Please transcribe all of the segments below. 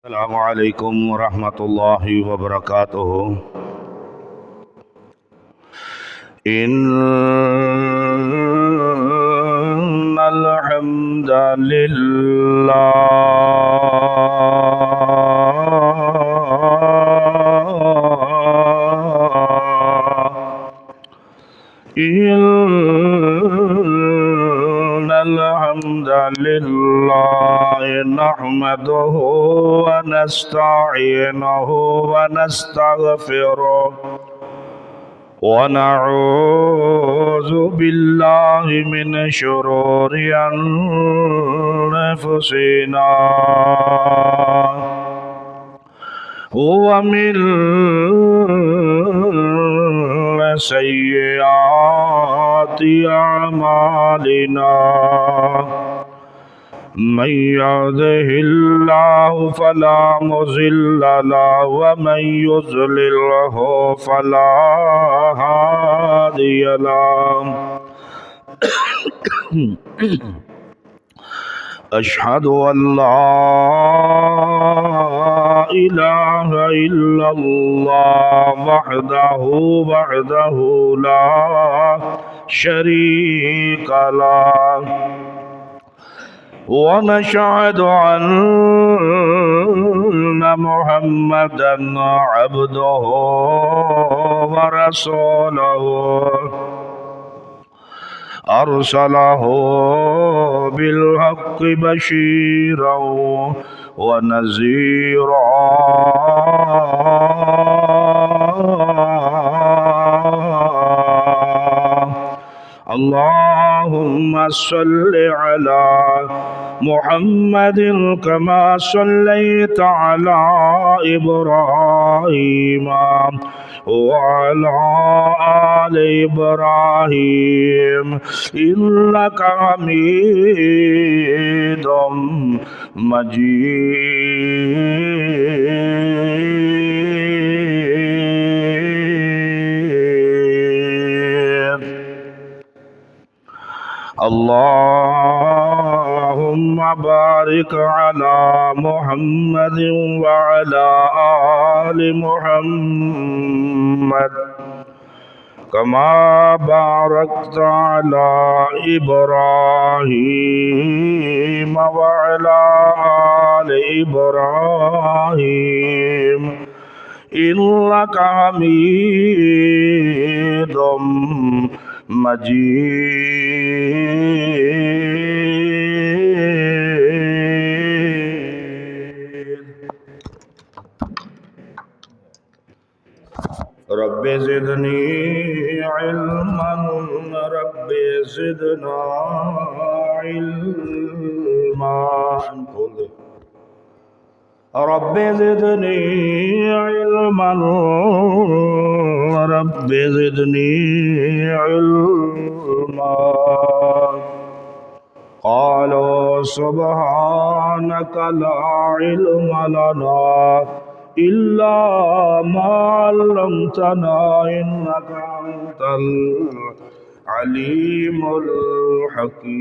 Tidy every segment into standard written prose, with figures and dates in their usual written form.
السلام عليكم ورحمة الله وبركاته. إن الحمد لله نحمده ونستعينه ونستغفره ونعوذ بالله من شرور أنفسنا ومن سيئات أعمالنا. من يهده الله فلا مضل له ومن يضلله فلا هادي له. أشهد أن لا إله إلا الله وحده لا شريك له، ونشهد أن محمدا عبده ورسوله أرسله بالحق بشيرا ونذيرا. اللهم صل على محمد كما صليت على إبراهيم وعلى آل إبراهيم إنك حميد مجيد. اللهم بارك على محمد وعلى آل محمد كما باركت على إبراهيم وعلى آل إبراهيم إنك حميد مجيد. رب زدني علما رب زدنا علما. رب زدني علما رب زدني علما. قالوا سبحانك لا علم لنا إلا ما علمتنا إنك أنت العليم الحكيم.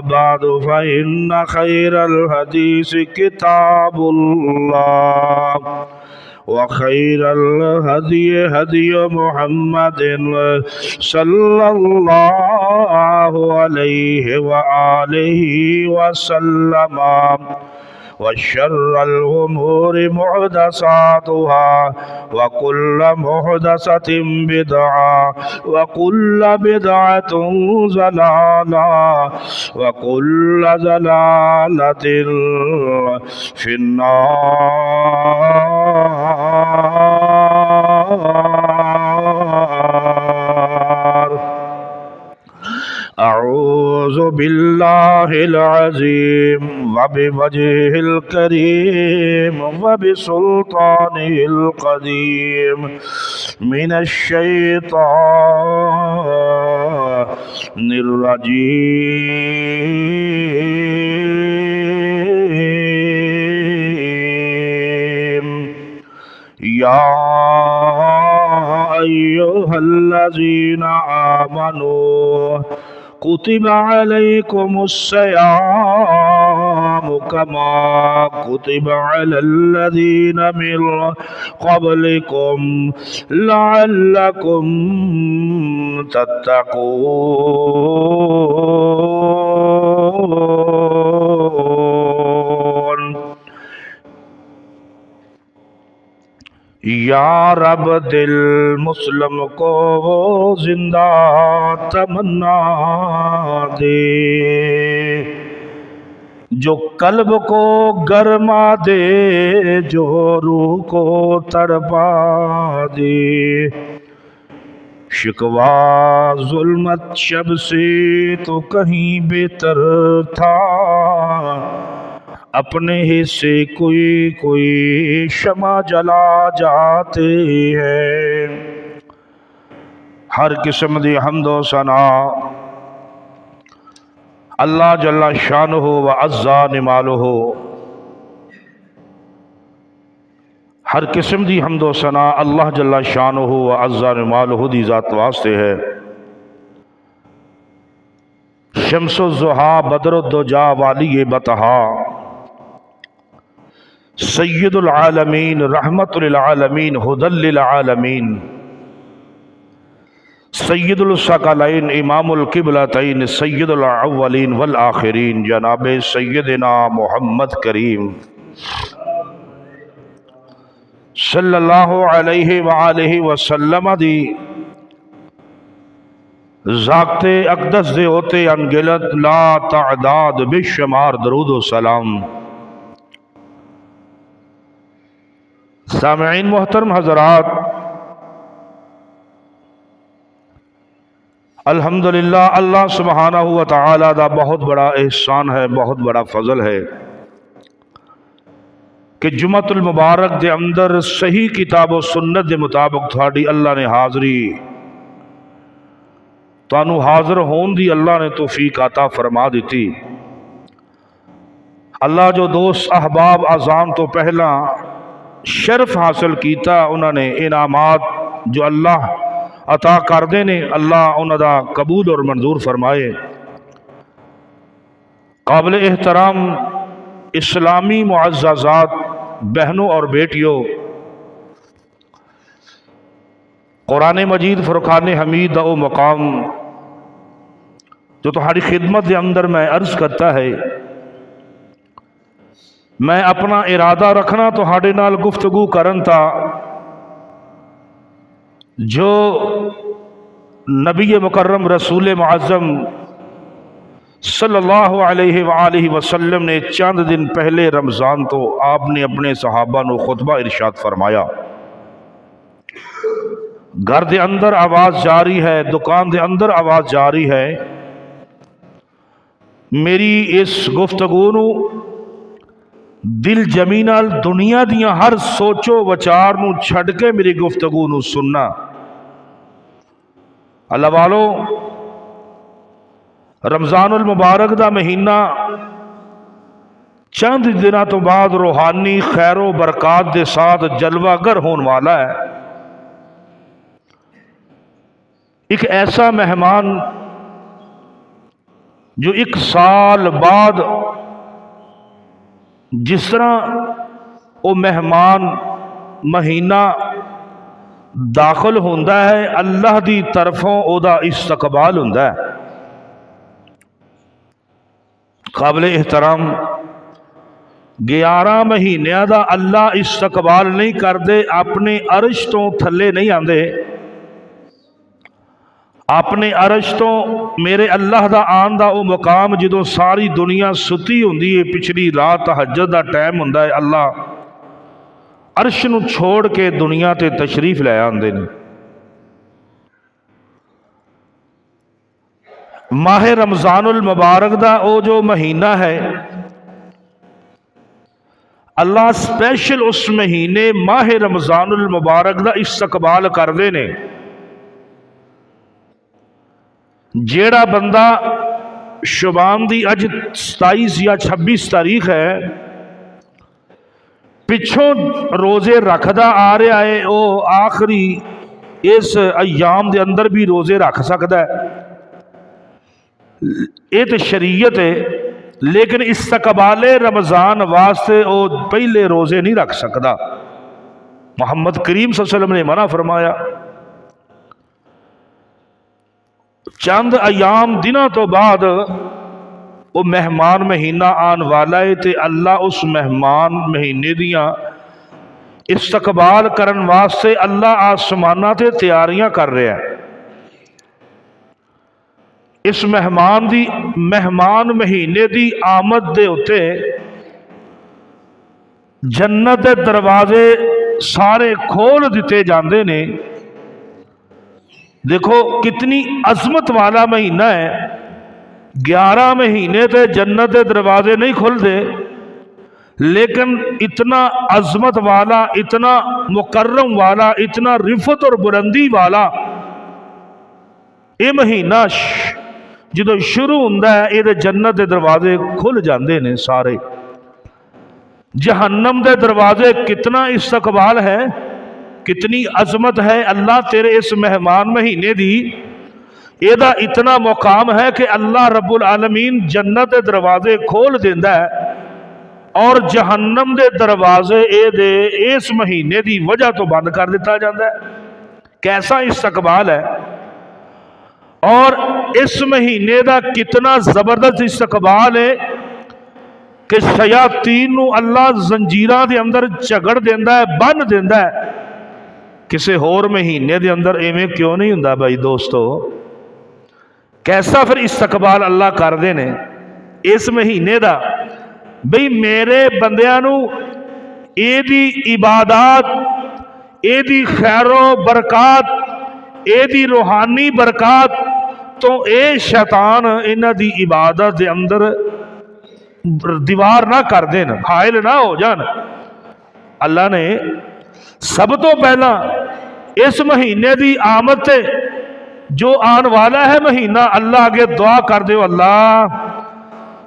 بعد فإن خير الحديث كتاب الله وخير الهدي هدي محمد صلى الله عليه وآله وسلم وشر الأمور محدثاتها وكل محدثة بدعة وكل بدعة ضلالة وكل ضلالة في النار. أعوذ بالله العظيم وبوجهه الكريم وبسلطانه القديم من الشيطان الرجيم. يا أيها الذين آمنوا كتب عليكم الصيام كما كتب على الذين من قبلكم لعلكم تتقون. یا رب دل مسلم کو وہ زندہ تمنا دے جو قلب کو گرما دے، جو روح کو تڑپا دے. شکوہ ظلمت شب سے تو کہیں بہتر تھا، اپنے حصے کوئی شمع جلا جاتے ہیں. ہر قسم دی حمد و ثنا اللہ جل شانہ و عز نمالہ، ہر قسم دی حمد و ثنا اللہ جل شانہ و عز نمالہ دی ذات واسطے ہے. شمس الضحیٰ بدر الدجا والی بطحا سید العالمین رحمت للعالمین ہدی للعالمین سید الثقلین امام القبلتین سید الاولین والآخرین جناب سیدنا محمد کریم صلی اللہ علیہ وآلہ وسلم دی ذات اقدس دے ہوتے انگلت لا تعداد بے شمار درود و سلام. سامعین محترم حضرات، الحمدللہ اللہ سبحانہ و تعالی دا بہت بڑا احسان ہے، بہت بڑا فضل ہے کہ جمعۃ المبارک دے اندر صحیح کتاب و سنت دے مطابق تھوڑی اللہ نے حاضری تانو حاضر ہون دی اللہ نے توفیق عطا فرما دیتی. اللہ جو دوست احباب اذان تو پہلا شرف حاصل کیتا، انہوں نے انعامات جو اللہ عطا کردے نے اللہ انہوں دا قبول اور منظور فرمائے. قابل احترام اسلامی معززات بہنوں اور بیٹیوں، قرآن مجید فرقان حمید او مقام جو تمہاری خدمت دے اندر میں عرض کرتا ہے، میں اپنا ارادہ رکھنا تہاڈے نال گفتگو کرن تا جو نبی مکرم رسول معظم صلی اللہ علیہ وآلہ وسلم نے چند دن پہلے رمضان تو آپ نے اپنے صحابہ نو خطبہ ارشاد فرمایا. گھر دے اندر آواز جاری ہے، دکان دے اندر آواز جاری ہے. میری اس گفتگو نو دل جمی نال دنیا دیاں ہر سوچو وچار نو چھڑ کے میری گفتگو نو سننا. اللہ والو، رمضان المبارک دا مہینہ چند دنوں تو بعد روحانی خیر و برکات دے ساتھ جلوہ گر ہون والا ہے. ایک ایسا مہمان جو 1 سال بعد جس طرح وہ مہمان مہینہ داخل ہوتا ہے اللہ دی طرفوں او دا استقبال ہوتا ہے. قابل احترام 11 مہینیاں دا اللہ استقبال نہیں کردے، اپنے عرش تو تھلے نہیں آندے. اپنے عرش تو میرے اللہ دا آن دا او مقام جدوں ساری دنیا ستی ہوندی ہے، پچھلی رات تہجد دا ٹائم ہوندا ہے، اللہ عرش نو چھوڑ کے دنیا تے تشریف لے آندے نے. ماہ رمضان المبارک دا او جو مہینہ ہے اللہ سپیشل اس مہینے ماہ رمضان المبارک دا استقبال کردے نے. جیڑا بندہ شبان دی اج 27 یا 26 تاریخ ہے پچھوں روزے رکھدا آ رہا ہے، او آخری اس ایام دے اندر بھی روزے رکھ سکتا ہے. یہ تو شریعت ہے، لیکن استقبال رمضان واسطے او پہلے روزے نہیں رکھ سکتا. محمد کریم صلی اللہ علیہ وسلم نے منع فرمایا. چند ایام دنوں تو بعد وہ مہمان مہینہ آن والا ہے تے اللہ اس مہمان مہینے دیاں استقبال کرن واسطے اللہ آسمانہ تے تیاریاں کر رہے ہیں. اس مہمان مہینے دی آمد دے اتے جنت دے دروازے سارے کھول دیتے جاندے نے. دیکھو کتنی عظمت والا مہینہ ہے. 11 مہینے تے جنت دے دروازے نہیں کھل دے، لیکن اتنا عظمت والا، اتنا مکرم والا، اتنا رفت اور بلندی والا یہ مہینہ جدو شروع ہوتا ہے یہ جنت دے دروازے کھل جاندے نے سارے. جہنم دے دروازے کتنا استقبال ہے، کتنی عظمت ہے. اللہ تیرے اس مہمان مہینے دی یہ اتنا مقام ہے کہ اللہ رب العالمین جنت دے دروازے کھول دیندہ ہے اور جہنم دے دروازے اس مہینے دی وجہ تو بند کر دیتا جاندہ ہے. کیسا استقبال ہے، اور اس مہینے دا کتنا زبردست استقبال ہے کہ شیاطین نو اللہ زنجیرہ دے اندر جگڑ دیندہ ہے، بن دیندہ ہے. کسے ہور مہینے دے اندر ایویں کیوں نہیں ہوندہ بھائی دوستو؟ کیسا پھر استقبال اللہ کر دینے اس مہینے دا؟ بھئی میرے بندیاں نو اے دی عبادات، اے دی خیر و برکات، اے دی روحانی برکات تو اے شیطان انہ دی عبادت دے اندر دیوار نہ کر دین، حائل نہ ہو جان. اللہ نے سب تو پہلا اس مہینے دی آمد تے جو آن والا ہے مہینہ، اللہ آگے دعا کر دیو، اللہ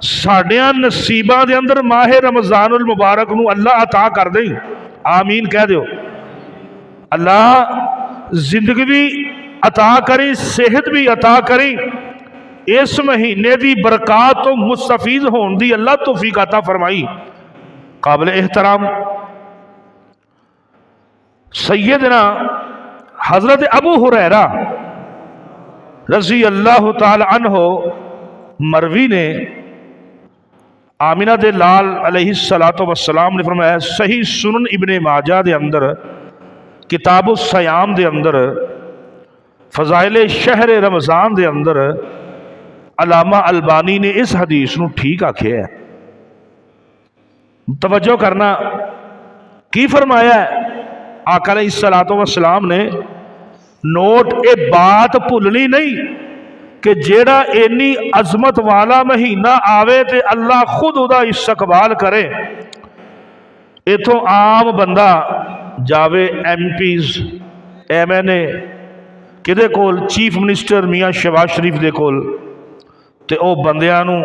ساڑیاں نصیبہ دے اندر ماہ رمضان المبارک نو اللہ عطا کر دیں. آمین کہہ دیو. اللہ زندگی بھی عطا کریں، صحت بھی عطا کریں، اس مہینے دی برکات تو مستفید ہون دی اللہ توفیق عطا فرمائی. قابل احترام سیدنا حضرت ابو ہریرہ رضی اللہ تعالی عنہ مروی نے آمینہ دے لال علیہ السلام نے فرمایا، صحیح سنن ابن ماجہ دے اندر کتاب الصیام دے اندر فضائل شہر رمضان دے اندر علامہ البانی نے اس حدیث نو ٹھیک آکھیا ہے. توجہ کرنا کی فرمایا ہے آقا علیہ السلام نے؟ نوٹ اے بات بھولنی نہیں کہ جیڑا اینی عظمت والا مہینہ آوے تے اللہ خود ادا استقبال کرے. ایتھوں عام بندہ جاوے ایم پیز، ایم این اے کدے کول، چیف منسٹر میاں شہباز شریف دے کول، تے او بندیاں نو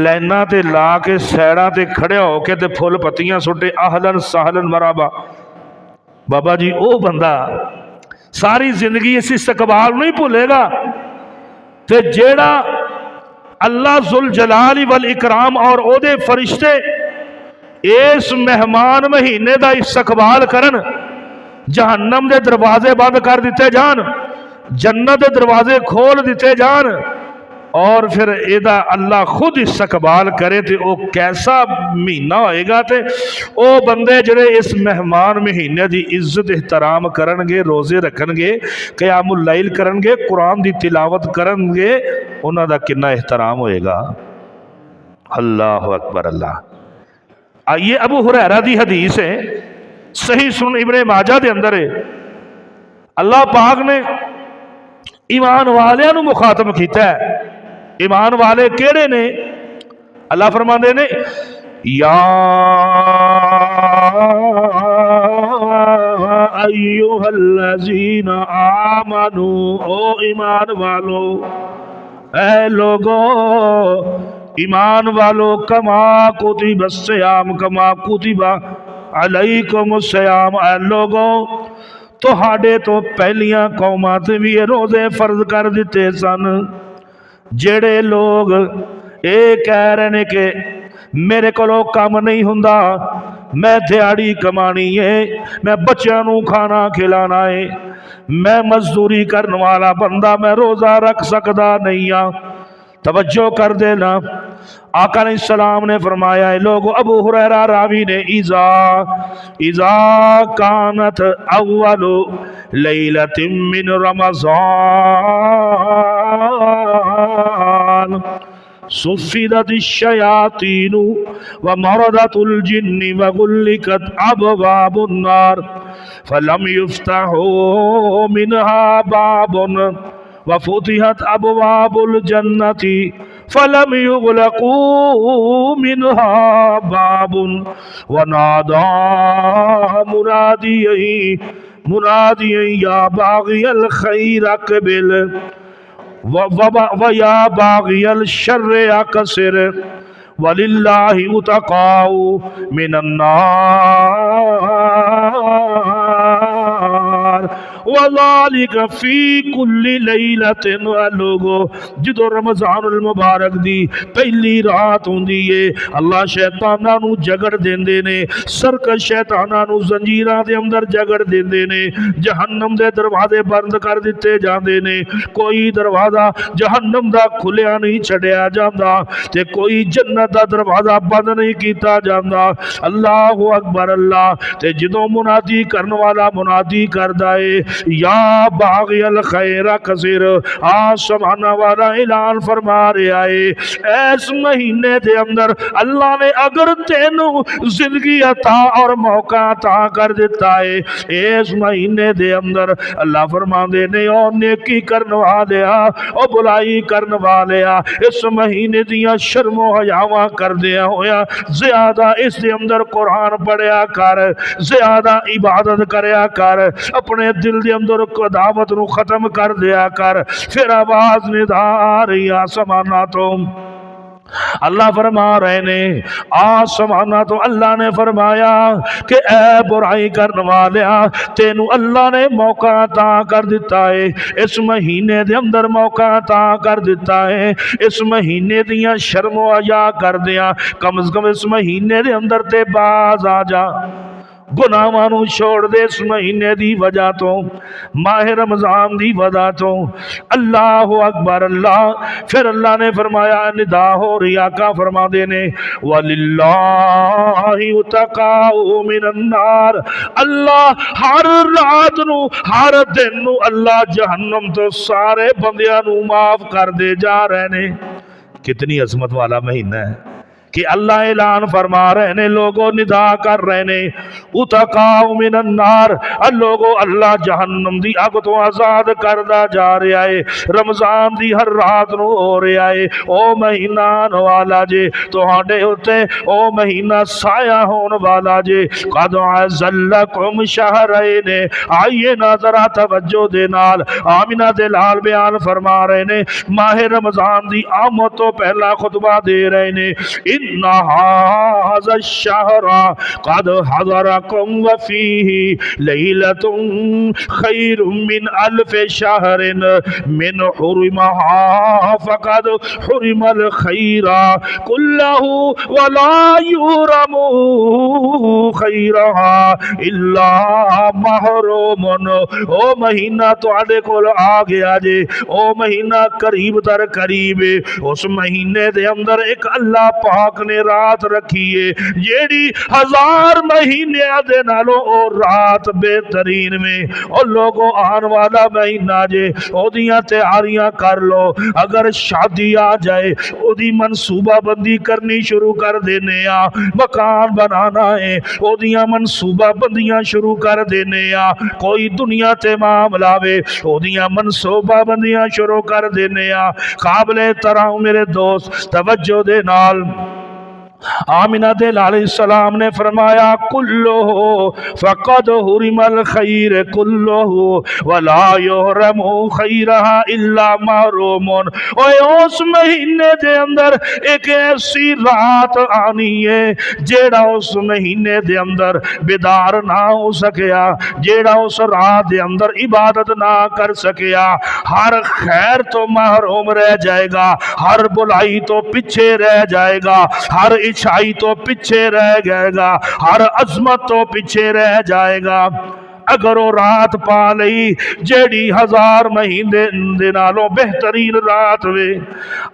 لائناں تے لا کے سیڑاں تے کھڑے ہو کے تے پھول پتیاں سٹے اہلن سہلن مرحبا. بابا جی او بندہ ساری زندگی اس استقبال نہیں بھولے گا. تے جیڑا اللہ ذوالجلال والاکرام اور او دے فرشتے اس مہمان مہینے دا استقبال کرن، جہنم دے دروازے بند کر دیتے جان، جنت دے دروازے کھول دیتے جان، اور پھر ایدہ اللہ خود استقبال کرے تے او کیسا مہینہ ہوئے گا تے او بندے جڑے اس مہمان مہینے دی عزت احترام کرنگے، روزے رکھنگے، قیام اللیل کرنگے، قرآن دی تلاوت کرنگے، انہاں دا کنا احترام ہوئے گا۔ اللہ اکبر اللہ۔ آئیے ابو ہریرہ دی حدیث ہے، صحیح سنن ابن ماجہ دے اندر ہے، اللہ پاک نے ایمان والیاں نو مخاطب کیتا ہے۔ ایمان والے کیڑے نے؟ اللہ فرماندے نے یا ایھا الذین آمنو، او ایمان والو، اے لوگو ایمان والو، کما کتب الصیام کما کتب علیکم الصیام، اے لوگو تہاڈے تو پہلیاں قوماں تے بھی روزے فرض کر دیتے سن۔ جڑے لوگ اے کہہ رہے نے کہ میرے کولوں کام نہیں ہوندا، میں دیہڑی کمانی ہے، میں بچیاں نو کھانا کھلانا ہے، میں مزدوری کرنے والا بندہ، میں روزہ رکھ سکدا نہیں ہاں، توجہ کر دینا۔ آقا علیہ السلام نے فرمایا ہے لوگو، ابو ہریرہ راوی نے اذا کانت اول لیلۃ من رمضان صفدت الشیاطین ومرضت الجن وغلقت ابواب النار فلم يفتح منها باب وفتحت ابواب الجنة فلم يغلقوا منها باب ونادى مناديا يا باغي الخير اقبل ويا باغي الشر اقصر وللہ اتقاء من النار وذالک فی کل لیلۃ۔ لوگو جدو رمضان المبارک دی پہلی رات ہوندی ہے، اللہ شیطاناں نو جگڑ دیندے نے، سرکش شیطاناں نو زنجیراں دے اندر جگڑ دیندے نے، جہنم دے دروازے بند کر دیتے جاندے نے، کوئی دروازہ جہنم دا کھلیا نہیں چھڑیا جاندا تے کوئی جنت دا دروازہ بند نہیں کیتا جاندا۔ اللہ اکبر اللہ۔ تے جدوں منادی کرن والا منادی کردا ہے یا باغی الخیر کثیر، آسمان والا اعلان فرما رہا ہے اس مہینے دے اندر اللہ نے اگر تینوں زندگی عطا اور موقع عطا کر دیتا ہے، اس مہینے دے اندر اللہ فرماندے نے او نیکی کرن والیا، او بلائی کرن والیا، اس مہینے دیاں شرم و حیاواں کر دیا ہویا زیادہ اس دے اندر قرآن پڑھیا کر، زیادہ عبادت کریا کر، اپنے دل دے اندر عداوت نو ختم کر دیا کر۔ پھر آواز ندا آ رہی آسمانہ تو، اللہ فرما رہے نے آسمانہ تو، اللہ نے فرمایا کہ اے برائی کرنے والیا، تینو اللہ نے موقع عطا کر دیتا ہے، اس مہینے دے اندر موقع عطا کر دیتا ہے، اس مہینے دیاں شرم و حیا کر دیا، کم از کم اس مہینے دے اندر تے باز آ جا، گناہاں نو چھوڑ دے اس مہینے دی وجہ تو، ماہ رمضان دی وجہ تو۔ اللہ اکبر اللہ۔ پھر اللہ نے فرمایا ندا ہو رہی، آقا فرما دینے وَلِلَّهِ اتقاء من النار، اللہ ہر رات نو ہر دن نو اللہ جہنم تو سارے بندیاں نو معاف کر دے جا رہے نے۔ کتنی عظمت والا مہینہ ہے کہ اللہ اعلان فرما رہے نے، لوگوں ندا کر رہے نے اتقاء من النار، لوگوں اللہ جہنم دی اگ تو آزاد کردہ جا رہا ہے، رمضان دی ہر رات نو ہو رہا ہے۔ او مہینہ آن والا جے تہاڈے ہوتے، او مہینہ سایہ ہون والا جے، قد اعزلکم شہرین۔ آئیے نا ذرا توجہ دے نال، آمنہ دلال بیان فرما رہے نے، ماہ رمضان دی آمد تو پہلا خطبہ دے رہے نے، ان ھذا الشہر قد حضرکم وفیہ لیلۃ خیر من الف شہر من حرمہا فقد حرم الخیر کلہ ولا یحرم خیرہا الا محروم۔ او مہینہ تواڈے کول آ گیا جے، او مہینہ قریب تر قریب ہے، اس مہینے دے اندر ایک اللہ پاک نے رات رکھی ہے جیڑی 1000 مہینے دے نالوں او رات بہترین میں۔ او لوگوں آن والا مہینہ جے، او دیاں تیاریاں کر لو، اگر شادی آ جائے او دی منصوبہ بندی کرنی شروع کر دینے آ، مکان بنانا ہے او دیاں منصوبہ بندیاں شروع کر دینے آ، کوئی دنیا تے معاملہ وے او دیاں منصوبہ بندیاں شروع کر دینے آ۔ قابل احترام میرے دوست توجہ دے نال آمنہ دل علیہ السلام نے فرمایا کلہ فقد حرم الخیر کلہ ولا یحرم خیرہ الا محروم۔ اوے اس مہینے دے اندر ایک ایسی رات آنی ہے جیڑا اس مہینے دے اندر بیدار نہ ہو سکیا، جیڑا اس رات دے اندر عبادت نہ کر سکیا، ہر خیر تو محروم رہ جائے گا، ہر بلائی تو پیچھے رہ جائے گا، ہر اچھائی تو پیچھے رہ جائے گا، ہر عظمت تو پیچھے رہ جائے گا۔ اگر وہ رات پا لئی جیڑی 1000 مہینے دے نالوں بہترین رات وے،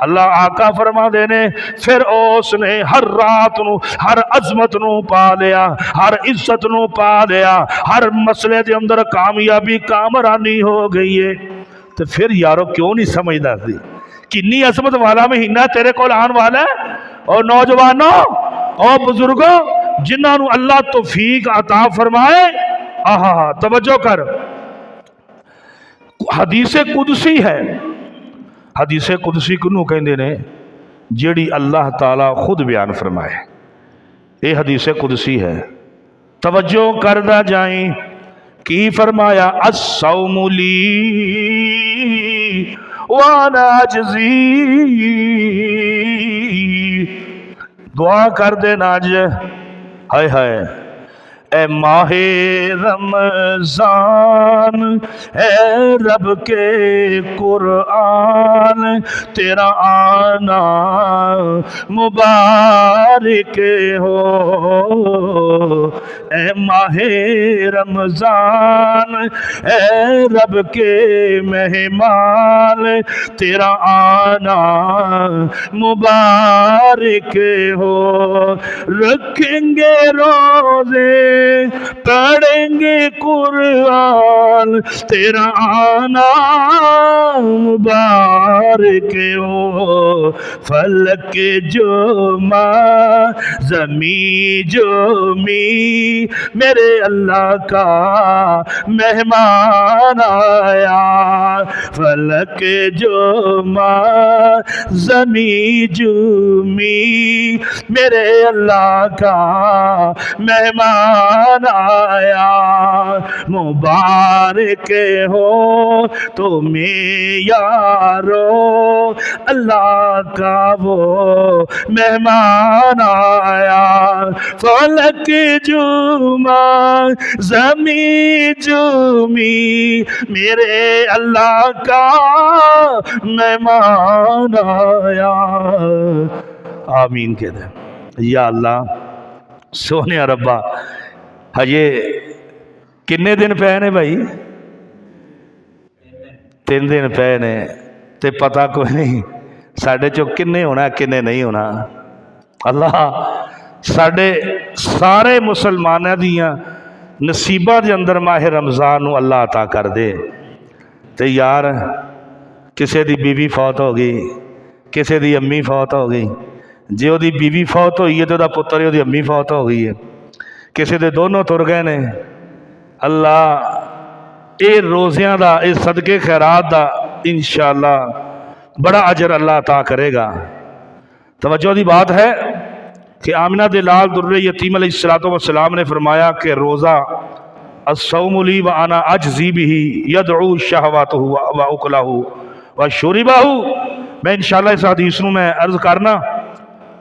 اللہ آقا فرما دینے پھر اس نے ہر رات نو ہر عظمت نو پا لیا، ہر عزت نو پا لیا، ہر مسئلے دے اندر کامیابی کامرانی ہو گئی ہے۔ تو پھر یارو کیوں نہیں سمجھدا سی کنی عظمت والا مہینہ تیرے کول آن والا ہے۔ اور نوجوانوں اور بزرگوں جنہاں نو اللہ توفیق عطا فرمائے، آہا توجہ کر، حدیث قدسی ہے۔ حدیث قدسی کنوں کہندے نے جیڑی اللہ تعالی خود بیان فرمائے، یہ حدیث قدسی ہے۔ توجہ کردہ جائیں، کی فرمایا الصوم لی وانا اجزی، دعا کر دے ناج ہائے ہائے اے ماہ رمضان، اے رب کے قرآن، تیرا آنا مبارک ہو۔ اے ماہ رمضان، اے رب کے مہمان، تیرا آنا مبارک ہو۔ رکھیں گے روزے، پڑھیں گے قرآن، تیرا آنا مبارک ہو۔ فلک جو ماں زمین جو می، میرے اللہ کا مہمان آیا۔ فلک جو ماں زمین جو می، میرے اللہ کا مہمان آیا۔ مبارک ہو تمہیں یارو، اللہ کا وہ مہمان آیا۔ فلک جمعہ زمین جمی، میرے اللہ کا مہمان آیا۔ آمین کہتے ہیں۔ یا اللہ سونے ربا، ہجے کنے دن پے نے بھائی؟ 3 دن پے نے، تے پتہ کوئی نہیں ساڑھے چو کنے ہونا کنے نہیں ہونا۔ اللہ ساڑھے سارے مسلمانہ دیاں نصیبہ دے اندر ماہ رمضان نو اللہ عطا کر دے۔ تے یار کسے دی بیوی فوت ہو گئی، کسے دی امی فوت ہو گئی، جے وہ دی بیوی فوت ہوئی ہے تو دا پتر ہے، وہ دی امی فوت ہو گئی ہے، کسے دے دونوں تر گئے نے۔ اللہ اے روزیاں دا، اے صدقے خیرات دا انشاءاللہ بڑا اجر اللہ عطا کرے گا۔ توجہ دی بات ہے کہ آمنہ دلال در یتیم علیہ السلام نے فرمایا کہ روزہ الصوم لی وانا اجزی بہ یدعو شہواتہ واکلہ وشربہ۔ میں انشاءاللہ اس حدیث نو میں عرض کرنا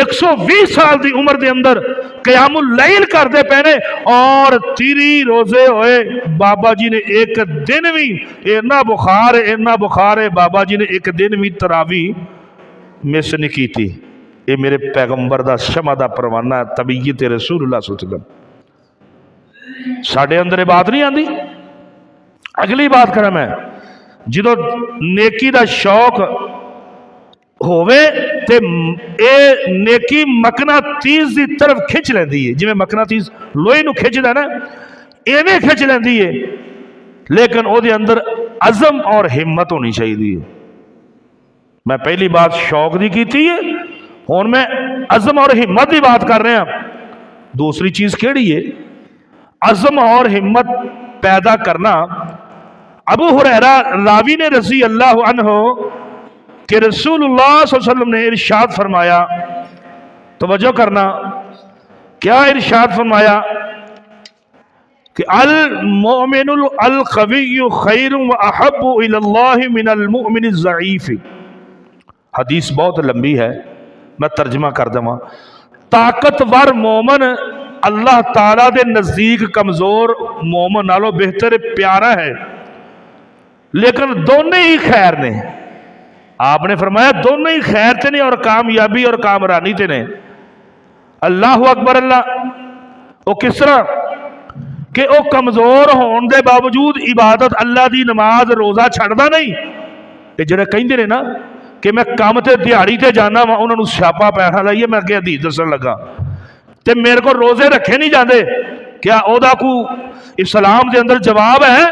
120 سال دی عمر دے اندر قیام اللیل کرتے پے نے، اور 30 روزے ہوئے بابا جی نے ایک دن بھی اینا بخار ہے بابا جی نے ایک دن بھی تراویح مس نہیں کی تھی۔ یہ میرے پیغمبر دا شمع دا پروانہ ہے، طبیعت رسول اللہ صلی اللہ علیہ وسلم۔ ساڈے اندر یہ بات نہیں آندی۔ اگلی بات کرا میں، جدو نیکی دا شوق ہووے تے اے نیکی مقناطیس دی طرف کھچ لیندی ہے، جویں مقناطیس لوہے نو کھچدا نا، ایویں کھچ لیندی ہے، لیکن او دے اندر عزم اور ہمت ہونی چاہیے۔ میں پہلی بات شوق دی کیتی ہے، ہن میں عزم اور ہمت دی بات کر رہا ہوں۔ دوسری چیز کیڑی ہے؟ عزم اور ہمت پیدا کرنا۔ ابو ہریرہ راوی نے رضی اللہ عنہ کہ رسول اللہ صلی اللہ علیہ وسلم نے ارشاد فرمایا، توجہ کرنا، کیا ارشاد فرمایا کہ المؤمن القوی خیر واحب الی اللہ من المؤمن الضعیف۔ حدیث بہت لمبی ہے، میں ترجمہ کر دوں۔ طاقتور مومن اللہ تعالیٰ دے نزدیک کمزور مومن نالوں بہتر پیارا ہے، لیکن دونوں ہی خیر نے۔ آپ نے فرمایا دونوں ہی خیر تے نے اور کامیابی اور کامرانی تے نے۔ اللہ اکبر اللہ، وہ کس طرح کہ وہ کمزور ہون دے باوجود عبادت اللہ دی نماز روزہ چھڑدا نہیں۔ یہ جڑے کہندے نے نا کہ میں کام تے دیہڑی تے جانا وا، انہوں نے سیاپا پیسہ لائیے، میں اگے حدیث دسن لگا تے میرے کو روزے رکھے نہیں جاندے، کیا او دا کو اسلام دے اندر جواب ہے؟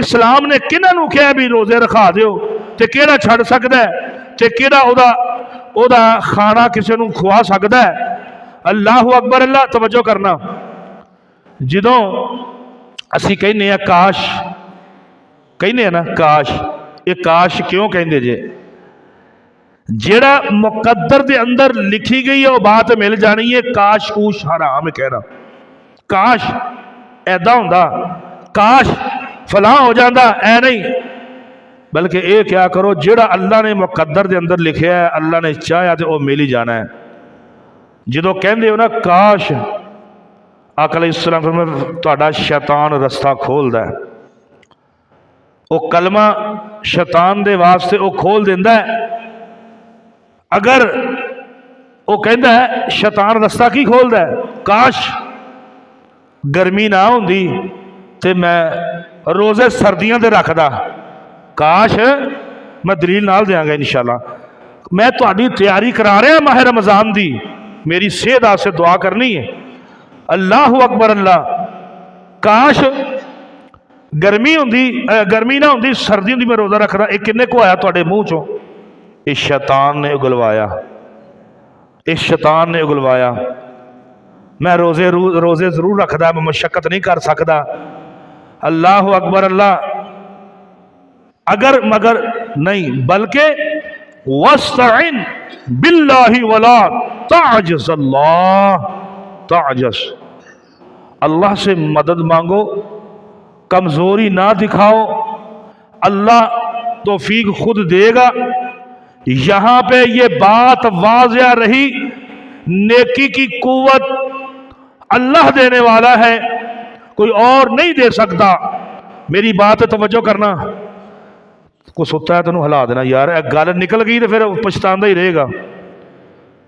اسلام نے کنہاں نو کہا بھی روزے رکھا دیو، تے کیڑا چھڑ سکدا ہے، تے کیڑا او دا کھانا کسے نو کھوا سکدا ہے؟ اللہ اکبر اللہ، توجہ کرنا۔ جدوں اسی کہنے ہیں کاش، کہنے ہیں نا کاش، یہ کاش کیوں کہندے جے؟ جیڑا مقدر دے اندر لکھی گئی ہے وہ بات مل جانی ہے۔ کاش کوش حرام کہنا، کاش ایدا ہوندا، کاش فلاں ہو جاندہ، اے نہیں، بلکہ اے کیا کرو جیڑا اللہ نے مقدر دے اندر لکھیا ہے، اللہ نے چاہیا تے وہ مل ہی جانا ہے۔ جدو کہندے ہو نا کاش، آقا علیہ السلام فرمایا تہاڈا شیطان رستہ کھول دا ہے، وہ کلمہ شیطان دے واسطے وہ کھول دیندا ہے۔ اگر وہ کہندا ہے شیطان رستہ کی کھول دا ہے، کاش گرمی نہ ہوندی تے میں روزے سردیاں دے رکھدا، کاش میں دلیل نال دیاں گا انشاءاللہ۔ میں تہاڈی تیاری کرا رہا ماہ رمضان دی، میری صحت سے دعا کرنی ہے۔ اللہ اکبر اللہ، کاش گرمی نہ ہوندی سردیاں دی میں روزہ رکھدا۔ ایک کنے کو آیا تہاڈے منہ چوں؟ اس شیطان نے اگلوایا، اس شیطان نے اگلوایا۔ میں روزے ضرور رکھدا، میں مشقت نہیں کر سکدا۔ اللہ اکبر اللہ، اگر مگر نہیں، بلکہ وَاسْتَعِنْ بِاللَّهِ وَلَا تَعْجَزْ، اللہ تعجز، اللہ سے مدد مانگو، کمزوری نہ دکھاؤ، اللہ توفیق خود دے گا۔ یہاں پہ یہ بات واضح رہی، نیکی کی قوت اللہ دینے والا ہے، کوئی اور نہیں دے سکتا۔ میری بات توجہ کرنا، کوئی ستا ہے تینوں ہلا دینا، یار گل نکل گئی تو پھر پچھتاندہ ہی رہے گا۔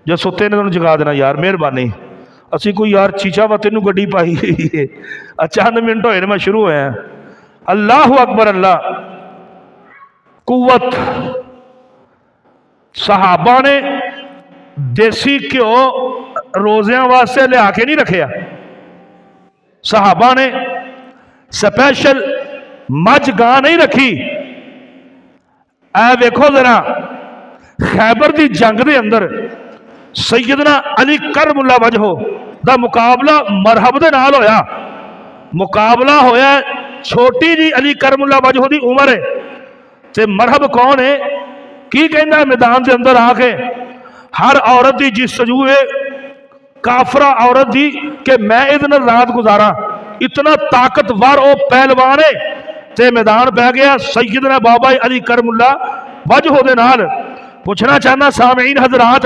جو ستے نے تینوں جگا دینا، یار مہربانی، اسی کوئی یار چیچا وا تینوں گڈی پائی ہے، چند منٹ ہوئے میں شروع ہوئے ہیں۔ اللہ اکبر اللہ، قوت۔ صحابہ نے دیسی کیو روزیاں واسطے لیا کے نہیں رکھیا، صحابہ نے سپیشل مجھ گاں نہیں رکھی۔ اے ویکھو ذرا، خیبر دی جنگ دے اندر سیدنا علی کرم اللہ وجہہ دا مقابلہ مرحب دے نال ہویا، مقابلہ ہویا چھوٹی جی علی کرم اللہ وجہہ دی عمر ہے، تے مرحب کون ہے؟ کی کہنا ہے میدان دے اندر آ کے؟ ہر عورت دی جستجو ہے کافرہ عورت دی کہ میں ادھر رات گزارا، اتنا طاقتور او پہلوان ہے، تے میدان پہ گیا سیدنا بابا علی کرم اللہ وجہہ دے نال۔ پوچھنا چاہنا سامعین حضرات،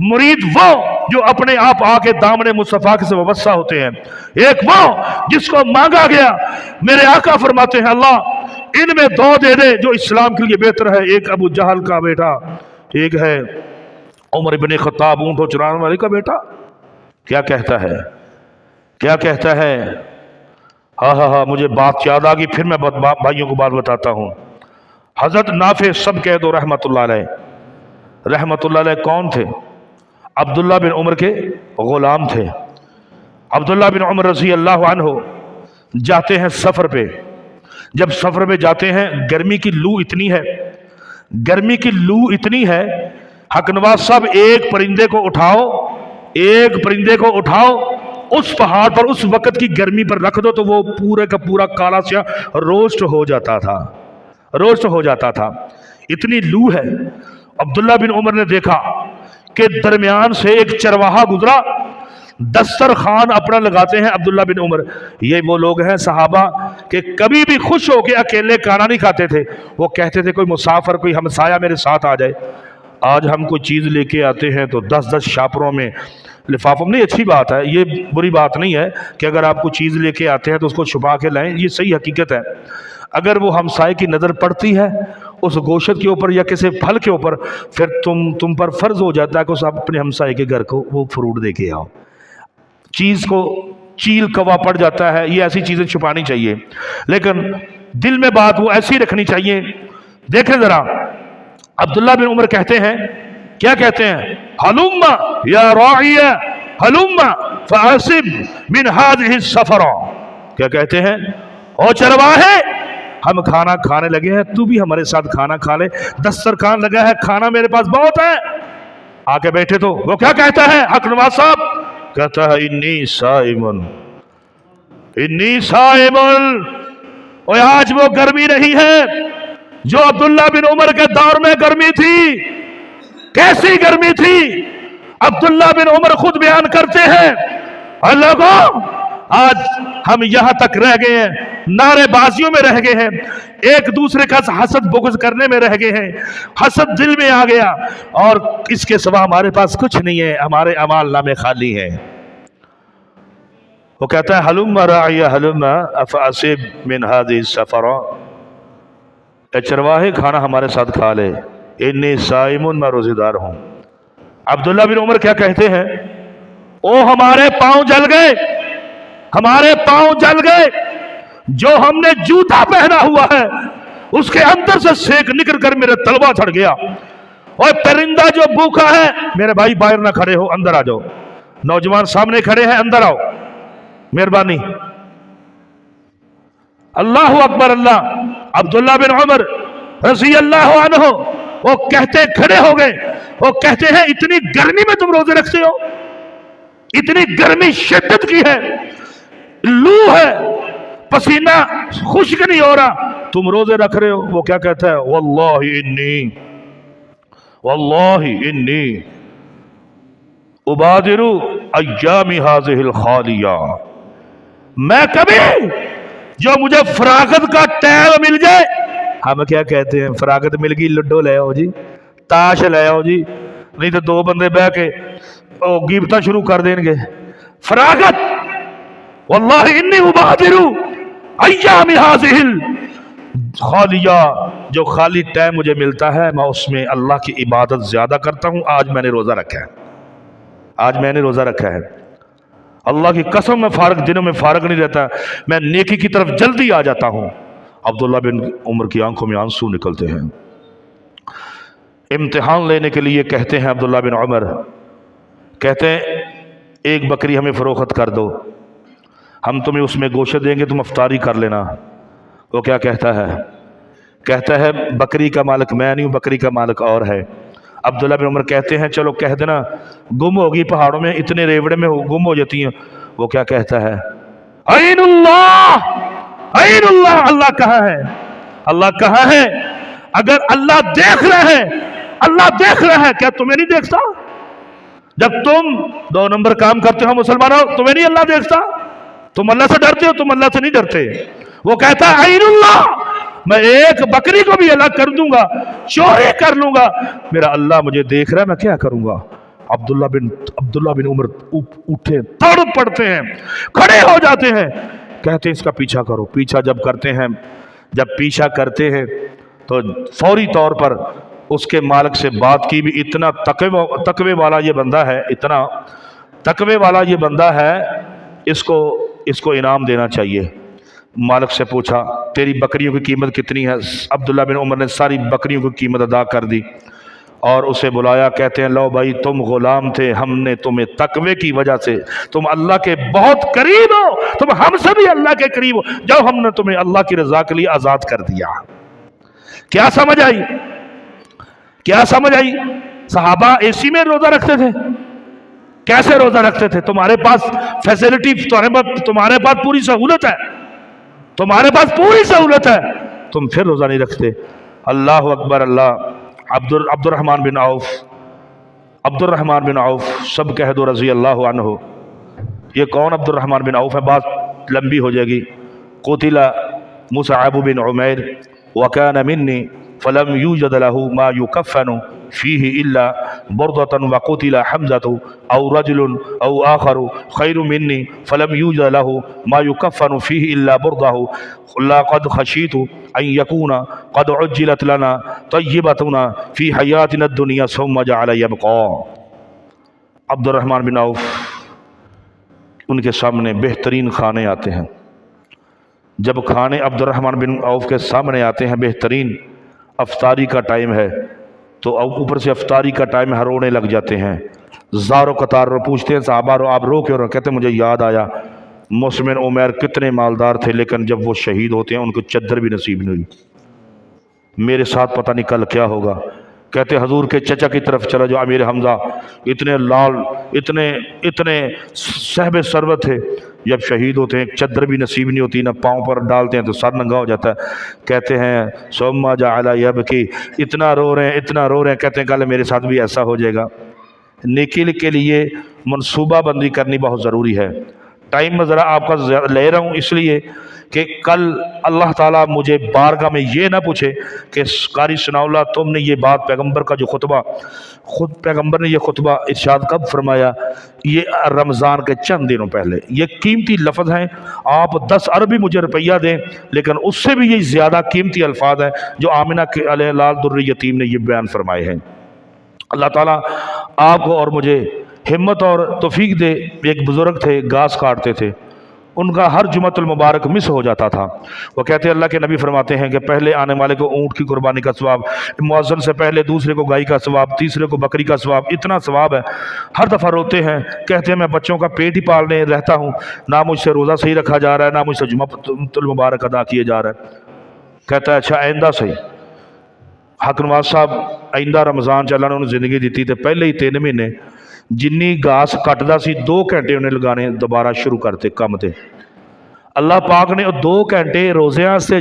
مرید وہ جو اپنے آپ آ کے دامن مصطفیٰ سے وابستہ ہوتے ہیں، ایک وہ جس کو مانگا گیا۔ میرے آقا فرماتے ہیں اللہ ان میں دو دے دے جو اسلام کے لیے بہتر ہے، ایک ابو جہل کا بیٹا، ایک ہے عمر بن خطاب اونٹوں چرانے والے کا بیٹا۔ کیا کہتا ہے، کیا کہتا ہے؟ ہاں مجھے بات یاد آ گئی، پھر میں بھائیوں کو بات بتاتا ہوں۔ حضرت نافع سب کہہ دو رحمت اللہ علیہ، رحمت اللہ علیہ کون تھے؟ عبداللہ بن عمر کے غلام تھے۔ عبداللہ بن عمر رضی اللہ عنہ جاتے ہیں سفر پہ، جب سفر پہ جاتے ہیں گرمی کی لو اتنی ہے، گرمی کی لو اتنی ہے، حق نواز صاحب ایک پرندے کو اٹھاؤ، ایک پرندے کو اٹھاؤ، اس پہاڑ پر اس وقت کی گرمی پر رکھ دو تو وہ پورے کا پورا کالا سیاہ روسٹ ہو جاتا تھا، روسٹ ہو جاتا تھا، اتنی لو ہے۔ عبداللہ بن عمر نے دیکھا کہ درمیان سے ایک چرواہا گزرا، دسترخوان اپنا لگاتے ہیں عبداللہ بن عمر۔ یہ وہ لوگ ہیں صحابہ کہ کبھی بھی خوش ہو کے اکیلے کھانا نہیں کھاتے تھے، وہ کہتے تھے کوئی مسافر کوئی ہمسایہ میرے ساتھ آ جائے۔ آج ہم کوئی چیز لے کے آتے ہیں تو 10 شاپروں میں لفافوں میں، نہیں اچھی بات ہے، یہ بری بات نہیں ہے کہ اگر آپ کو چیز لے کے آتے ہیں تو اس کو چھپا کے لائیں، یہ صحیح حقیقت ہے۔ اگر وہ ہمسائے کی نظر پڑتی ہے اس گوشت کے اوپر یا کسی پھل کے اوپر، پھر تم پر فرض ہو جاتا ہے کہ اس اپنے ہمسائے کے گھر کو وہ فروٹ دے کے آؤ، چیز کو چیل کوا پڑ جاتا ہے، یہ ایسی چیزیں چھپانی چاہیے، لیکن دل میں بات وہ ایسی رکھنی چاہیے۔ دیکھیں ذرا عبداللہ بن عمر کہتے ہیں، کیا کہتے ہیں؟ ہلم یا راعی ہلم فاصب من هذه السفرہ، کیا کہتے ہیں؟ او چرواہے ہم کھانا کھانے لگے ہیں، تو بھی ہمارے ساتھ کھانا کھا لے، دسترخوان لگا ہے، کھانا میرے پاس بہت ہے، آ کے بیٹھے تو وہ کیا کہتا ہے حق نواز صاحب؟ کہتا ہے انی صائم، انی صائم۔ اور آج وہ گرمی نہیں ہے جو عبداللہ بن عمر کے دور میں گرمی تھی۔ کیسی گرمی تھی؟ عبداللہ بن عمر خود بیان کرتے ہیں، اور لوگوں آج ہم یہاں تک رہ گئے ہیں، نعرے بازیوں میں رہ گئے ہیں، ایک دوسرے کا حسد بغض کرنے میں رہ گئے ہیں، حسد دل میں آ گیا، اور اس کے سوا ہمارے پاس کچھ نہیں ہے، ہمارے اعمال نامے خالی ہیں۔ وہ کہتا ہے ہلم راعی ہلم افاصب من هذه السفرہ، اے چرواہے کھانا ہمارے ساتھ کھا لے، انی صائم، میں روزے دار ہوں۔ عبداللہ بن عمر کیا کہتے ہیں؟ او ہمارے پاؤں جل گئے، ہمارے پاؤں جل گئے، جو ہم نے جوتا پہنا ہوا ہے اس کے اندر سے سینک نکل کر میرے تلوا چڑھ گیا۔ اور پرندہ جو بھوکا ہے، میرے بھائی باہر نہ کھڑے ہو، اندر آ جاؤ، نوجوان سامنے کھڑے ہیں، اندر آؤ، مہربانی۔ اللہ اکبر اللہ۔ عبداللہ بن عمر رضی اللہ عنہ وہ کہتے کھڑے ہو گئے، وہ کہتے ہیں اتنی گرمی میں تم روزے رکھتے ہو؟ اتنی گرمی شدت کی ہے، لو ہے، پسینہ خشک نہیں ہو رہا، تم روزے رکھ رہے ہو؟ وہ کیا کہتا ہے؟ واللہ انی ابادر ایام هذه الخالیہ، میں کبھی جو مجھے فراغت کا ٹائم مل جائے، ہم کیا کہتے ہیں فراغت مل گئی لڈو لے آؤ جی، تاش لے آؤ جی، نہیں تو دو بندے بہ کے غیبتیں شروع کر دیں گے۔ فراغت، واللہ انی ابادر ایام هذه الخالیہ، جو خالی ٹائم مجھے ملتا ہے میں اس میں اللہ کی عبادت زیادہ کرتا ہوں۔ آج میں نے روزہ رکھا ہے، آج میں نے روزہ رکھا ہے، اللہ کی قسم میں فارغ دنوں میں فارغ نہیں رہتا، میں نیکی کی طرف جلدی آ جاتا ہوں۔ عبداللہ بن عمر کی آنکھوں میں آنسو نکلتے ہیں۔ امتحان لینے کے لیے کہتے ہیں عبداللہ بن عمر، کہتے ہیں ایک بکری ہمیں فروخت کر دو، ہم تمہیں اس میں گوشت دیں گے، تم افطاری کر لینا۔ وہ کیا کہتا ہے؟ کہتا ہے بکری کا مالک میں نہیں ہوں، بکری کا مالک اور ہے۔ عبداللہ بن عمر کہتے ہیں چلو کہہ دینا، گم ہوگی پہاڑوں میں، اتنے ریوڑے میں گم ہو جاتی ہیں۔ وہ کیا کہتا ہے؟ عین اللہ، عین اللہ، اللہ کہاں ہے؟ اللہ کہاں ہے؟ اگر اللہ دیکھ رہا ہے، اللہ دیکھ رہا ہے، کیا تمہیں نہیں دیکھتا؟ جب تم 2 نمبر کام کرتے ہو مسلمانوں، تمہیں نہیں اللہ دیکھتا؟ تم اللہ سے ڈرتے ہو؟ تم اللہ سے نہیں ڈرتے۔ وہ کہتا ہے عین اللہ، میں ایک بکری کو بھی الگ کر دوں گا، چوری کر لوں گا، میرا اللہ مجھے دیکھ رہا ہے، میں کیا کروں گا؟ عبداللہ بن عمر اٹھے، توڑ پڑتے ہیں، کھڑے ہو جاتے ہیں، کہتے ہیں اس کا پیچھا کرو۔ پیچھا جب پیچھا کرتے ہیں تو فوری طور پر اس کے مالک سے بات کی بھی، اتنا تقوی والا یہ بندہ ہے، اتنا تقوی والا یہ بندہ ہے، اس کو انعام دینا چاہیے۔ مالک سے پوچھا تیری بکریوں کی قیمت کتنی ہے؟ عبداللہ بن عمر نے ساری بکریوں کی قیمت ادا کر دی اور اسے بلایا، کہتے ہیں لو بھائی تم غلام تھے، ہم نے تمہیں تقوی کی وجہ سے، تم اللہ کے بہت قریب ہو، تم ہم سے بھی اللہ کے قریب ہو، جو ہم نے تمہیں اللہ کی رضا کے لیے آزاد کر دیا۔ کیا سمجھ آئی؟ کیا سمجھ آئی؟ صحابہ اے سی میں روزہ رکھتے تھے؟ کیسے روزہ رکھتے تھے؟ تمہارے پاس فیسلٹی، تمہارے پاس پوری سہولت ہے، تمہارے پاس پوری سہولت ہے، تم پھر روزہ نہیں رکھتے۔ اللہ اکبر اللہ۔ عبد الرحمن بن عوف سب کہہ دو رضی اللہ عنہ۔ یہ کون عبد الرحمن بن عوف ہے؟ بات لمبی ہو جائے گی۔ قتل مصعب بن عمیر وكان مني فلم يوجد له ما يكفن فيه إلا بردة وقتل حمزة أو رجل أو آخر خير مني فلم يوجد له ما يكفن فيه إلا برده لقد خشيت أن يكون قد عجلت لنا طيبتنا في حياتنا الدنيا ثم جعل يبقى۔ عبد الرحمن بن عوف، ان کے سامنے بہترین کھانے آتے ہیں، جب کھانے عبد الرحمن بن عوف کے سامنے آتے ہیں، بہترین افطاری کا ٹائم ہے، تو اوپر سے افطاری کا ٹائم ہے، رونے لگ جاتے ہیں، زارو قطار رو۔ پوچھتے ہیں صحابہ رو آپ رو کیوں رہے؟ کہتے ہیں مجھے یاد آیا مصعب بن عمیر کتنے مالدار تھے، لیکن جب وہ شہید ہوتے ہیں ان کو چادر بھی نصیب نہیں ہوئی، میرے ساتھ پتہ نہیں کل کیا ہوگا۔ کہتے حضور کے چچا کی طرف چلا جو امیر حمزہ، اتنے لال، اتنے صاحب ثروت تھے، جب شہید ہوتے ہیں چادر بھی نصیب نہیں ہوتی، نہ پاؤں پر ڈالتے ہیں تو سر ننگا ہو جاتا ہے۔ کہتے ہیں ثم جعل یبکی، اتنا رو رہے ہیں، کہتے ہیں کل میرے ساتھ بھی ایسا ہو جائے گا۔ نیکی کے لیے منصوبہ بندی کرنی بہت ضروری ہے۔ ٹائم میں ذرا آپ کا لے رہا ہوں اس لیے کہ کل اللہ تعالیٰ مجھے بارگاہ میں یہ نہ پوچھے کہ قاری ثناء اللہ تم نے یہ بات پیغمبر کا جو خطبہ، خود پیغمبر نے یہ خطبہ ارشاد کب فرمایا؟ یہ رمضان کے چند دنوں پہلے۔ یہ قیمتی لفظ ہیں، آپ 10 ارب مجھے روپیہ دیں لیکن اس سے بھی یہ زیادہ قیمتی الفاظ ہیں جو آمنہ کے علیہ لال در یتیم نے یہ بیان فرمائے ہیں۔ اللہ تعالیٰ آپ کو اور مجھے ہمت اور توفیق دے۔ ایک بزرگ تھے، گھاس کاٹتے تھے، ان کا ہر جمعۃ المبارک مس ہو جاتا تھا۔ وہ کہتے ہیں اللہ کے نبی فرماتے ہیں کہ پہلے آنے والے کو اونٹ کی قربانی کا ثواب، مؤذن سے پہلے دوسرے کو گائے کا ثواب، تیسرے کو بکری کا ثواب، اتنا ثواب ہے۔ ہر دفعہ روتے ہیں، کہتے ہیں میں بچوں کا پیٹ ہی پالنے رہتا ہوں، نہ مجھ سے روزہ صحیح رکھا جا رہا ہے، نہ مجھ سے جمعۃ المبارک ادا کیے جا رہا ہے۔ کہتا ہے اچھا آئندہ صحیح۔ حق نواز صاحب آئندہ رمضان چ اللہ نے انہوں زندگی دیتی تے پہلے ہی 3 مہینے جنی گھاس کٹدا سی 2 گھنٹے انہیں لگانے دوبارہ شروع کرتے کم تے۔ اللہ پاک نے 2 گھنٹے روزے واسطے،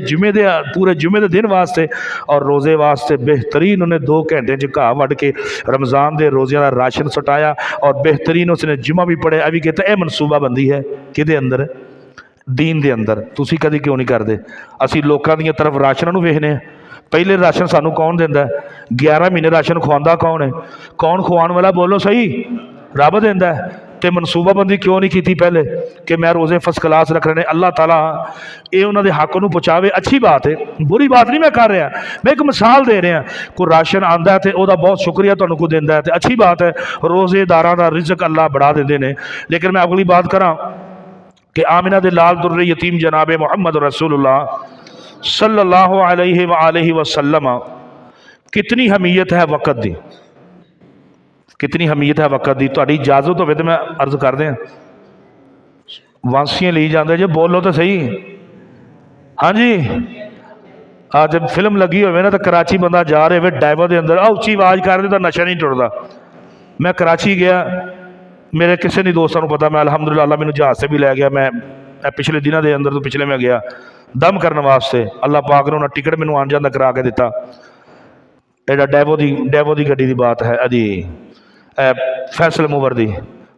پورے جمعے دے دن واسطے اور روزے واسطے بہترین انہیں 2 گھنٹے گھا وڈ کے رمضان دے روزیاں دا راشن سٹایا اور بہترین اس نے جمعہ بھی پڑھے۔ ابھی کہتا ہے اے منصوبہ بندی ہے کدے اندر؟ دین دے اندر۔ تسی کدی کیوں نہیں کردے؟ اسی لوکاں دی طرف راشن نو ویکھنے ہیں، پہلے راشن سانو کون دیندا ہے؟ 11 مہینے راشن کھواندا کون ہے؟ کون کھوان والا بولو صحیح؟ رب دیندا ہے۔ تے منصوبہ بندی کیوں نہیں کیتی پہلے کہ میں روزے فرسٹ کلاس رکھ رہے ہیں؟ اللہ تعالیٰ یہ انہوں دے حق نو پہنچاوے، اچھی بات ہے، بری بات نہیں میں کر رہا، میں ایک مثال دے رہا۔ کوئی راشن آندا ہے تے او دا بہت شکریہ تانوں کو دیندا ہے تے اچھی بات ہے، روزے داراں دا رزق اللہ بڑھا دیندے نے۔ لیکن میں اگلی بات کراں کہ آمنہ دے لال در یتیم جناب محمد رسول اللہ صلی اللہ علیہ وآلہ وسلم کتنی حمیت ہے وقت دی، کتنی حمیت ہے وقت دی۔ تہاڈی اجازت ہوے تے میں عرض کر دیاں، وانسیاں لئی جاندے جے، بولو تو صحیح۔ ہاں جی، جب فلم لگی ہوئے نا تو کراچی بندہ جا رہے ہوئے ڈرائیور دے اندر اچھی آواز کر دے تو نشہ نہیں ٹردا۔ میں کراچی گیا، میرے کسی نہیں دوستوں پتا، میں الحمدللہ اللہ مینوں جہاز سے بھی لے گیا۔ میں پچھلے دنوں دے اندر تو پچھلے میں گیا دم کرنے واسطے، اللہ پاک نے انہیں ٹکٹ مینوں آن جاندہ کرا کے دیتا۔ ایڈا ڈیوو دی گڈی دی بات ہے ادی فیصل موور دی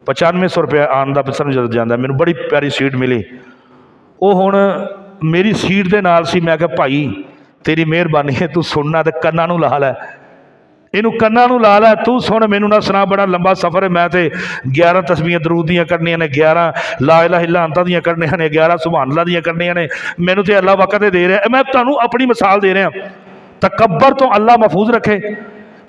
9500 روپیہ آن دا پسند جاندہ، مینوں بڑی پیاری سیٹ ملی۔ وہ ہن میری سیٹ دے نال سی، میں کہا بھائی تیری مہربانی ہے تو سننا تے کناں نوں لا لے، ਇਹਨੂੰ ਕੰਨਾਂ ਨੂੰ ਲਾ ਲੈ, ਤੂੰ ਸੁਣ ਮੈਨੂੰ ਨਾ ਸੁਣਾ, ਬੜਾ ਲੰਬਾ ਸਫ਼ਰ ਹੈ, ਮੈਂ ਤੇ 11 ਤਸਬੀਹਾਂ ਦਰੂਦ ਦੀਆਂ ਕਰਨੀਆਂ ਨੇ, 11 ਲਾ ਇਲਾਹਾ ਇਲਾ ਅੰਤਾ ਦੀਆਂ ਕਰਨੀਆਂ ਨੇ, 11 ਸੁਭਾਨ ਅੱਲਾਹ ਦੀਆਂ ਕਰਨੀਆਂ ਨੇ, ਮੈਨੂੰ ਤੇ ਅੱਲਾਹ ਵਕਤ ਦੇ ਰਿਹਾ। ਮੈਂ ਤੁਹਾਨੂੰ ਆਪਣੀ ਮਿਸਾਲ ਦੇ ਰਿਹਾ। ਤਕੱਬਰ ਤੋਂ ਅੱਲਾਹ ਮਹਿਫੂਜ਼ ਰੱਖੇ।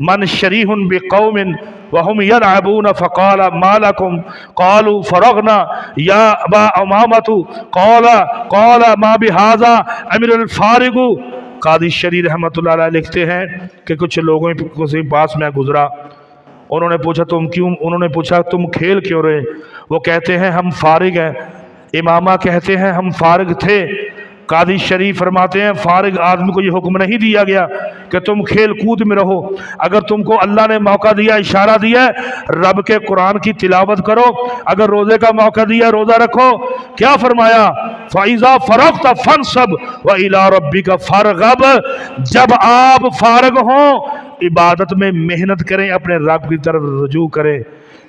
من شریح بقوم وهم يلعبون فقال ما لكم قالوا فرغنا یا ابا امامۃ قال ما بهذا امر الفارغ۔ قاضی شریح رحمۃ اللہ علیہ لکھتے ہیں کہ کچھ لوگوں کے پاس میں گزرا، انہوں نے پوچھا تم کھیل کیوں رہے؟ وہ کہتے ہیں ہم فارغ ہیں۔ امامہ کہتے ہیں ہم فارغ تھے۔ قاضی شریف فرماتے ہیں فارغ آدمی کو یہ حکم نہیں دیا گیا کہ تم کھیل کود میں رہو، اگر تم کو اللہ نے موقع دیا، اشارہ دیا ہے رب کے قرآن کی تلاوت کرو، اگر روزے کا موقع دیا روزہ رکھو۔ کیا فرمایا؟ فَإِذَا فَرَغْتَ فَانْصَبْ وَإِلَىٰ رَبِّكَ فَارْغَب۔ جب آپ فارغ ہوں عبادت میں محنت کریں، اپنے رب کی طرف رجوع کریں۔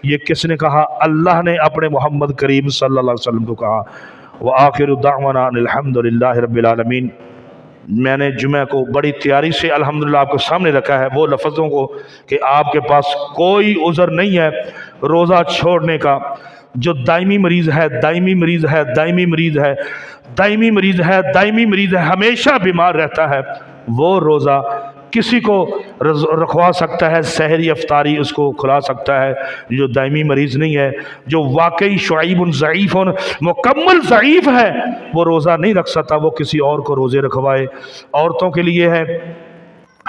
یہ کس نے کہا؟ اللہ نے اپنے محمد کریم صلی اللہ علیہ وسلم کو کہا۔ وآخر دعوانا الحمدللہ رب العالمین۔ میں نے جمعہ کو بڑی تیاری سے الحمدللہ آپ کو سامنے رکھا ہے وہ لفظوں کو کہ آپ کے پاس کوئی عذر نہیں ہے روزہ چھوڑنے کا۔ جو دائمی مریض ہے، دائمی مریض ہے، دائمی مریض ہے، دائمی مریض ہے، دائمی مریض ہے، ہمیشہ بیمار رہتا ہے، وہ روزہ کسی کو رکھوا سکتا ہے، سحری افطاری اس کو کھلا سکتا ہے۔ جو دائمی مریض نہیں ہے، جو واقعی شعیب ضعیف مکمل ضعیف ہے، وہ روزہ نہیں رکھ سکتا، وہ کسی اور کو روزے رکھوائے۔ عورتوں کے لیے ہے،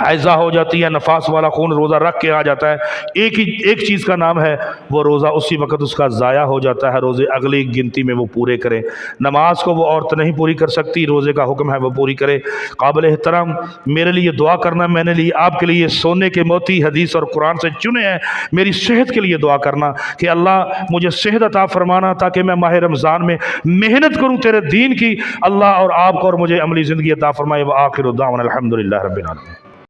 حیضہ ہو جاتی ہے، نفاس والا خون روزہ رکھ کے آ جاتا ہے، ایک چیز کا نام ہے وہ روزہ اسی وقت اس کا ضائع ہو جاتا ہے، روزے اگلی گنتی میں وہ پورے کرے۔ نماز کو وہ عورت نہیں پوری کر سکتی، روزے کا حکم ہے وہ پوری کرے۔ قابل احترام میرے لیے دعا کرنا، میں نے آپ کے لیے سونے کے موتی حدیث اور قرآن سے چنے ہیں، میری صحت کے لیے دعا کرنا کہ اللہ مجھے صحت عطا فرمانا تاکہ میں ماہ رمضان میں محنت کروں تیرے دین کی، اللہ اور آپ کو اور مجھے عملی زندگی عطا فرمائے۔ وآخر دعوانا الحمدللہ رب العالمین۔